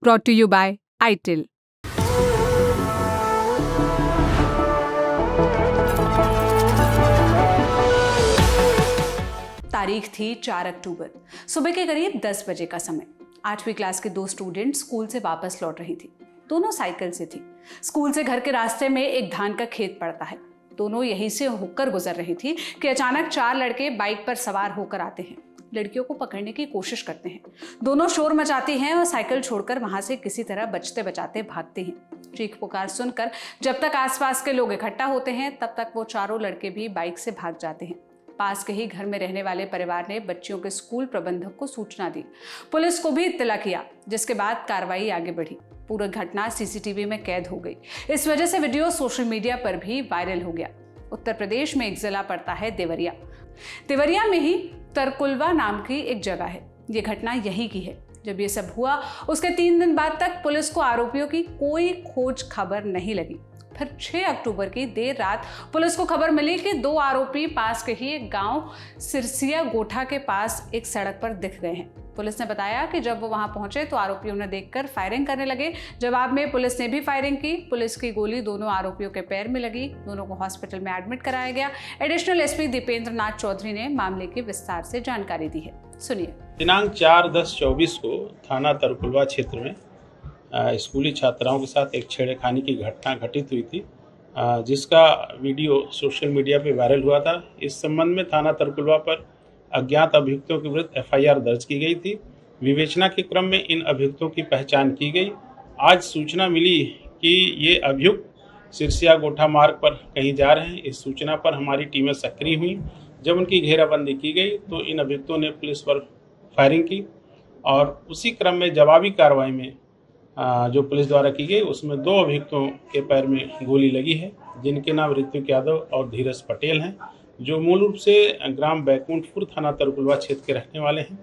brought to you by ITIL। तारीख थी 4 अक्टूबर। सुबह के करीब 10 बजे का समय। 8वीं क्लास के दो स्टूडेंट स्कूल से वापस लौट रही थी। दोनों साइकिल से थी। स्कूल से घर के रास्ते में एक धान का खेत पड़ता है। दोनों यहीं से होकर गुजर रही थी कि अचानक 4 लड़के बाइक पर सवार होकर आते हैं। लड़कियों को पकड़ने की कोशिश करते हैं। दोनों शोर मचाती हैं और साइकिल छोड़कर वहां से किसी तरह बचते बचाते भागते हैं। चीख पुकार सुनकर जब तक आसपास के लोग इकट्ठा होते हैं तब तक वो चारों लड़के भी बाइक से भाग जाते हैं। पास के ही घर में रहने वाले परिवार ने बच्चियों के स्कूल प्रबंधक को सूचना दी। पुलिस को भी इत्तला किया, जिसके बाद कार्रवाई आगे बढ़ी। पूरी घटना सीसीटीवी में कैद हो गई। इस वजह से वीडियो सोशल मीडिया पर भी वायरल हो गया। उत्तर प्रदेश में एक जिला पड़ता है देवरिया। देवरिया में ही तरकुलवा नाम की एक जगह है। ये घटना यहीं की है। जब ये सब हुआ उसके 3 दिन बाद तक पुलिस को आरोपियों की कोई खोज खबर नहीं लगी। फिर 6 अक्टूबर की देर रात पुलिस को खबर मिली कि 2 आरोपी पास के ही एक गांव सिरसिया गोठा के पास एक सड़क पर दिख गए हैं। पुलिस ने बताया कि जब वो वहां पहुंचे तो आरोपियों ने देखकर फायरिंग करने लगे। जवाब में पुलिस ने भी फायरिंग की। पुलिस की गोली दोनों आरोपियों के पैर में लगी। दोनों को हॉस्पिटल में एडमिट कराया गया। एडिशनल एसपी दीपेंद्र नाथ चौधरी ने मामले की विस्तार से जानकारी दी है। सुनिए। दिनांक 4/10/24 को थाना तरकुलवा क्षेत्र में स्कूली छात्राओं के साथ एक छेड़खानी की घटना घटित हुई थी, जिसका वीडियो सोशल मीडिया पे वायरल हुआ था। इस संबंध में थाना तरकुलवा पर अज्ञात अभियुक्तों के विरुद्ध एफआईआर दर्ज की गई थी। विवेचना के क्रम में इन अभियुक्तों की पहचान की गई। आज सूचना मिली कि ये अभियुक्त सिरसिया गोठा मार्ग पर कहीं जा रहे हैं। इस सूचना पर हमारी टीमें सक्रिय हुई। जब उनकी घेराबंदी की गई तो इन अभियुक्तों ने पुलिस पर फायरिंग की और उसी क्रम में जवाबी कार्रवाई में जो पुलिस द्वारा की गई उसमें 2 अभियुक्तों के पैर में गोली लगी है, जिनके नाम ऋत्विक यादव और धीरज पटेल हैं, जो मूल रूप से ग्राम बैकुंठपुर थाना तरकुलवा क्षेत्र के रहने वाले हैं।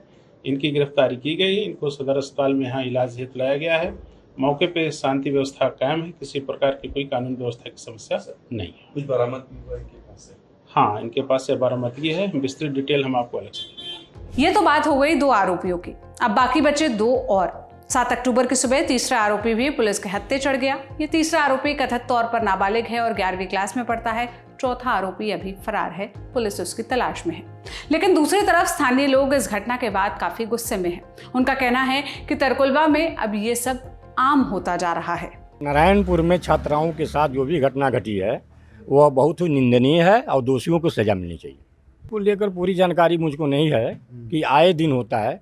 इनकी गिरफ्तारी की गई। इनको सदर अस्पताल में यहाँ इलाज हेतु लाया गया है। मौके पे शांति व्यवस्था कायम है। किसी प्रकार की कोई कानून व्यवस्था की समस्या नहीं है। कुछ बरामद हुआ है इनके पास से? हाँ, इनके पास से बरामदगी है। विस्तृत डिटेल हम आपको अलग से देंगे। ये तो बात हो गई 2 आरोपियों की। अब बाकी बचे 2 और। 7 अक्टूबर की सुबह तीसरा आरोपी भी पुलिस के हत्थे चढ़ गया। ये तीसरा आरोपी कथित तौर पर नाबालिग है और 11वीं क्लास में पढ़ता है। चौथा आरोपी अभी फरार है। पुलिस उसकी तलाश में है। लेकिन दूसरी तरफ स्थानीय लोग इस घटना के बाद काफी गुस्से में हैं। उनका कहना है कि तरकुलवा में अब ये सब आम होता जा रहा है। नारायणपुर में छात्राओं के साथ जो भी घटना घटी है वह बहुत ही निंदनीय है और दोषियों को सजा मिलनी चाहिए। को लेकर पूरी जानकारी मुझको नहीं है कि आए दिन होता है,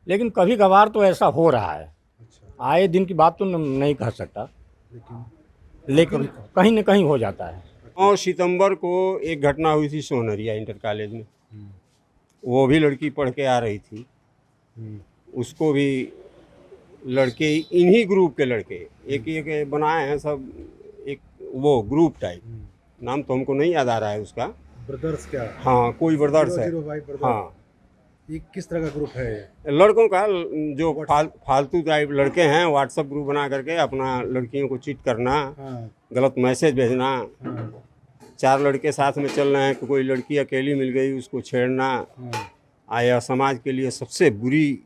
लेकिन कभी कभार तो ऐसा हो रहा है। आए दिन की बात तो नहीं कह सकता, लेकिन कहीं न कहीं हो जाता है। 9 सितंबर को एक घटना हुई थी सोनरिया इंटर कॉलेज में। वो भी लड़की पढ़ के आ रही थी। उसको भी लड़के इन्हीं ग्रुप के लड़के एक बनाए हैं सब, एक वो ग्रुप टाइप। नाम तो हमको नहीं याद आ रहा है उसका। ब्रदर्स क्या? हाँ, कोई ब्रदर्स है। हाँ, ये किस तरह का ग्रुप है? लड़कों का जो फालतू टाइप लड़के हैं, व्हाट्सएप ग्रुप बना करके अपना लड़कियों को चीट करना, गलत मैसेज भेजना। 4 लड़के साथ में चल रहे हैं कि कोई लड़की अकेली मिल गई उसको छेड़ना। आया समाज के लिए सबसे बुरी,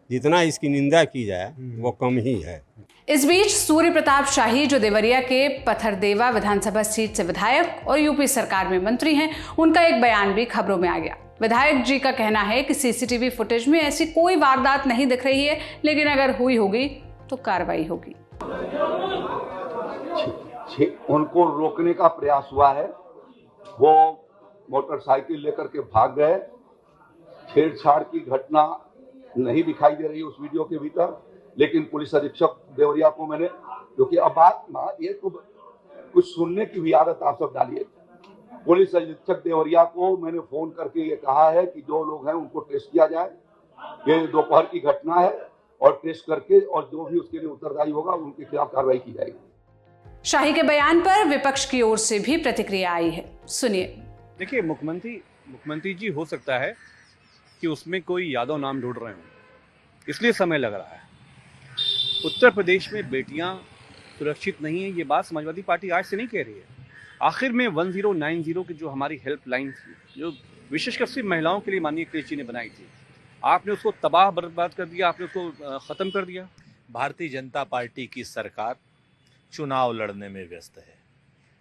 जितना इसकी निंदा की जाए वो कम ही है। इस बीच सूर्य प्रताप शाही, जो देवरिया के पथरदेवा विधानसभा सीट से विधायक और यूपी सरकार में मंत्री हैं, उनका एक बयान भी खबरों में आ गया। विधायक जी का कहना है कि सीसीटीवी फुटेज में ऐसी कोई वारदात नहीं दिख रही है, लेकिन अगर हुई होगी तो कार्रवाई होगी। उनको रोकने का प्रयास हुआ है। वो मोटरसाइकिल लेकर के भाग गए। छेड़छाड़ की घटना नहीं दिखाई दे रही उस वीडियो के भीतर, लेकिन पुलिस अधीक्षक देवरिया को मैंने, क्योंकि अब बात ये तो कुछ सुनने की भी आदत आप सब डालिए। पुलिस अधीक्षक देवरिया को मैंने फोन करके ये कहा है कि जो लोग हैं उनको टेस्ट किया जाए। ये दोपहर की घटना है और टेस्ट करके और जो भी उसके लिए उत्तरदायी होगा उनके खिलाफ कार्रवाई की जाएगी। शाही के बयान पर विपक्ष की ओर से भी प्रतिक्रिया आई है। सुनिए। देखिए, मुख्यमंत्री जी हो सकता है कि उसमें कोई यादव नाम ढूंढ रहे हों, इसलिए समय लग रहा है। उत्तर प्रदेश में बेटियां सुरक्षित नहीं है, ये बात समाजवादी पार्टी आज से नहीं कह रही है। आखिर में 1090 की जो हमारी हेल्पलाइन थी, जो विशेषकर सिर्फ महिलाओं के लिए माननीय अखिलेश जी ने बनाई थी, आपने उसको तबाह बर्बाद कर दिया, आपने उसको ख़त्म कर दिया। भारतीय जनता पार्टी की सरकार चुनाव लड़ने में व्यस्त है।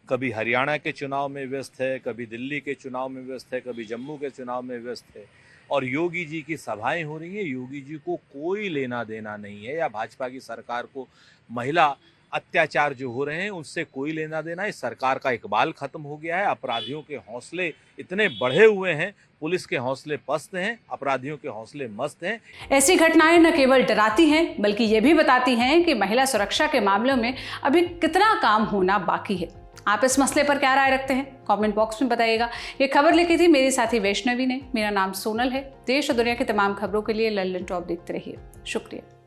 कभी हरियाणा के चुनाव में व्यस्त है, कभी दिल्ली के चुनाव में व्यस्त है, कभी जम्मू के चुनाव में व्यस्त है। और योगी जी की सभाएं हो रही हैं, योगी जी को कोई लेना देना नहीं है, या भाजपा की सरकार को महिला अत्याचार जो हो रहे हैं उनसे कोई लेना देना है। सरकार का इकबाल खत्म हो गया है, अपराधियों के हौसले इतने बढ़े हुए हैं, पुलिस के हौसले पस्त हैं, अपराधियों के हौसले मस्त हैं। ऐसी घटनाएं न केवल डराती हैं बल्कि ये भी बताती हैं कि महिला सुरक्षा के मामलों में अभी कितना काम होना बाकी है। आप इस मसले पर क्या राय रखते हैं? कमेंट बॉक्स में बताइएगा। ये खबर लिखी थी मेरी साथी वैष्णवी ने। मेरा नाम सोनल है। देश और दुनिया की तमाम खबरों के लिए लल्लन टॉप देखते रहिए। शुक्रिया।